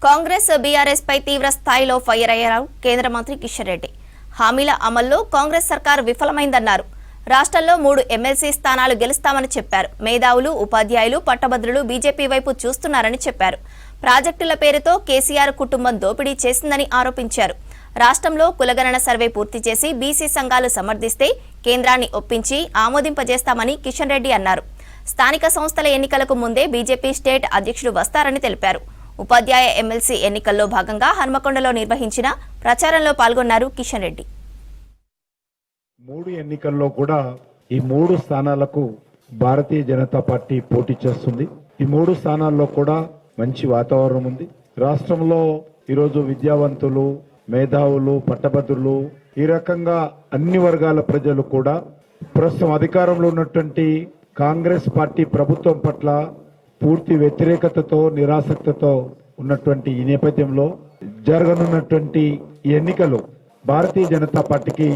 Congress BRS పై తీవ్ర స్థాయిలో fire అయ్యారు కేంద్ర మంత్రి కిషన్ రెడ్డి. హామీల అమల్లో కాంగ్రెస్ సర్కార్ విఫలమైందన్నారు. రాష్ట్రంలో 3 ఎమ్మెల్సీ స్థానాలు గెలుస్తామని చెప్పారు. మేధావులు, ఉపాధ్యాయులు, పట్టభద్రులు బీజేపీ వైపు చూస్తున్నారని చెప్పారు. ప్రాజెక్టుల పేరుతో కేసీఆర్ కుటుంబం దోపిడీ చేసిందని ఆరోపించారు. రాష్ట్రంలో కులగణన సర్వే పూర్తి చేసి బీసీ సంఘాలు సమర్థిస్తే కేంద్రాన్ని ఒప్పించి ఆమోదింపజేస్తామని కిషన్ రెడ్డి అన్నారు. స్థానిక సంస్థల ఎన్నికలకు ముందే బీజేపీ స్టేట్ అధ్యక్షుడు వస్తారని తెలిపారు. ఉపాధ్యాయ ఎమ్మెల్సీ ఎన్నికల్లో భాగంగా హన్మకొండలో నిర్వహించిన ప్రచారంలో పాల్గొన్నారు కిషన్ రెడ్డి. 3 ఎన్నికల్లో కూడా ఈ 3 స్థానాలకు భారతీయ జనతా పార్టీ పోటీ చేస్తుంది. ఈ 3 స్థానాల్లో కూడా మంచి వాతావరణం ఉంది. రాష్ట్రంలో ఈరోజు విద్యావంతులు, మేధావులు, పట్టభద్రులు, ఈ రకంగా అన్ని వర్గాల ప్రజలు కూడా ప్రస్తుతం అధికారంలో ఉన్నటువంటి కాంగ్రెస్ పార్టీ ప్రభుత్వం పట్ల పూర్తి వ్యతిరేకతతో, నిరాసక్తతో ఉన్నటువంటి ఈ నేపథ్యంలో జరగనున్నటువంటి ఈ ఎన్నికలు భారతీయ జనతా పార్టీకి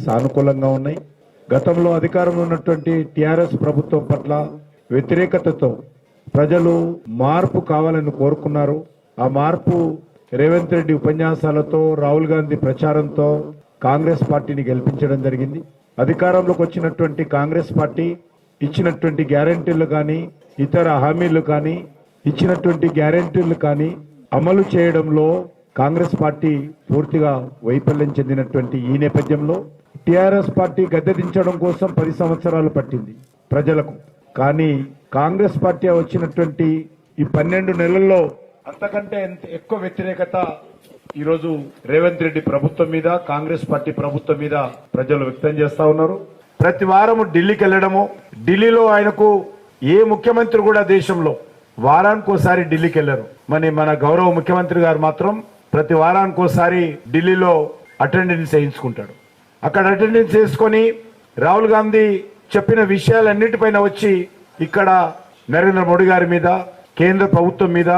సానుకూలంగా ఉన్నాయి. గతంలో అధికారంలో ఉన్నటువంటి టీఆర్ఎస్ ప్రభుత్వం పట్ల వ్యతిరేకతతో ప్రజలు మార్పు కావాలని కోరుకున్నారు. ఆ మార్పు రేవంత్ రెడ్డి ఉపన్యాసాలతో, రాహుల్ గాంధీ ప్రచారంతో కాంగ్రెస్ పార్టీని గెలిపించడం జరిగింది. అధికారంలోకి వచ్చినటువంటి కాంగ్రెస్ పార్టీ ఇచ్చినటువంటి గ్యారెంటీలు కానీ, ఇతర హామీలు కానీ, ఇచ్చినటువంటి గ్యారెంటీలు కానీ అమలు చేయడంలో కాంగ్రెస్ పార్టీ పూర్తిగా వైఫల్యం చెందినటువంటి ఈ నేపథ్యంలో టీఆర్ఎస్ పార్టీ గద్దెదించడం కోసం 10 సంవత్సరాలు పట్టింది ప్రజలకు. కానీ కాంగ్రెస్ పార్టీ వచ్చినటువంటి ఈ 12 నెలల్లో అంతకంటే ఎక్కువ వ్యతిరేకత ఈరోజు రేవంత్ రెడ్డి ప్రభుత్వం మీద, కాంగ్రెస్ పార్టీ ప్రభుత్వం మీద ప్రజలు వ్యక్తం చేస్తా ఉన్నారు. ప్రతి వారం ఢిల్లీకి వెళ్లడము, ఢిల్లీలో ఆయనకు ఏ ముఖ్యమంత్రి కూడా దేశంలో వారానికోసారి ఢిల్లీకి వెళ్లారు. మన గౌరవ ముఖ్యమంత్రి గారు మాత్రం ప్రతి వారానికోసారి ఢిల్లీలో అటెండెన్స్ వేయించుకుంటాడు. అక్కడ అటెండెన్స్ వేసుకొని రాహుల్ గాంధీ చెప్పిన విషయాలన్నిటిపైన వచ్చి ఇక్కడ నరేంద్ర మోడీ గారి మీద, కేంద్ర ప్రభుత్వం మీద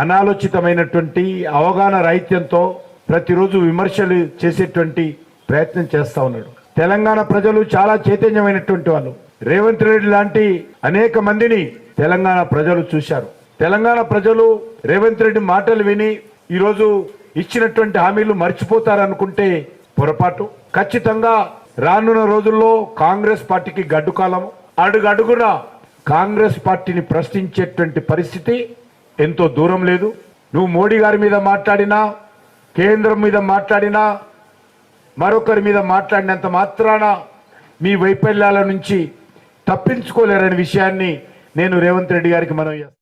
అనాలోచితమైనటువంటి అవగాహన రాహిత్యంతో ప్రతిరోజు విమర్శలు చేసేటువంటి ప్రయత్నం చేస్తా ఉన్నాడు. తెలంగాణ ప్రజలు చాలా చైతన్యమైనటువంటి వాళ్ళు. రేవంత్ రెడ్డి లాంటి అనేక మందిని తెలంగాణ ప్రజలు చూశారు. తెలంగాణ ప్రజలు రేవంత్ రెడ్డి మాటలు విని ఈరోజు ఇచ్చినటువంటి హామీలు మర్చిపోతారనుకుంటే పొరపాటు. ఖచ్చితంగా రానున్న రోజుల్లో కాంగ్రెస్ పార్టీకి గడ్డు కాలం. అడుగడుగున కాంగ్రెస్ పార్టీని ప్రశ్నించేటువంటి పరిస్థితి ఎంతో దూరం లేదు. నువ్వు మోడీ గారి మీద మాట్లాడినా, కేంద్రం మీద మాట్లాడినా, మరొకరి మీద మాట్లాడినంత మాత్రాన మీ వైఫల్యాల నుంచి తప్పించుకోలేరనే విషయాన్ని నేను రేవంత్ రెడ్డి గారికి మనవి చేస్తాను.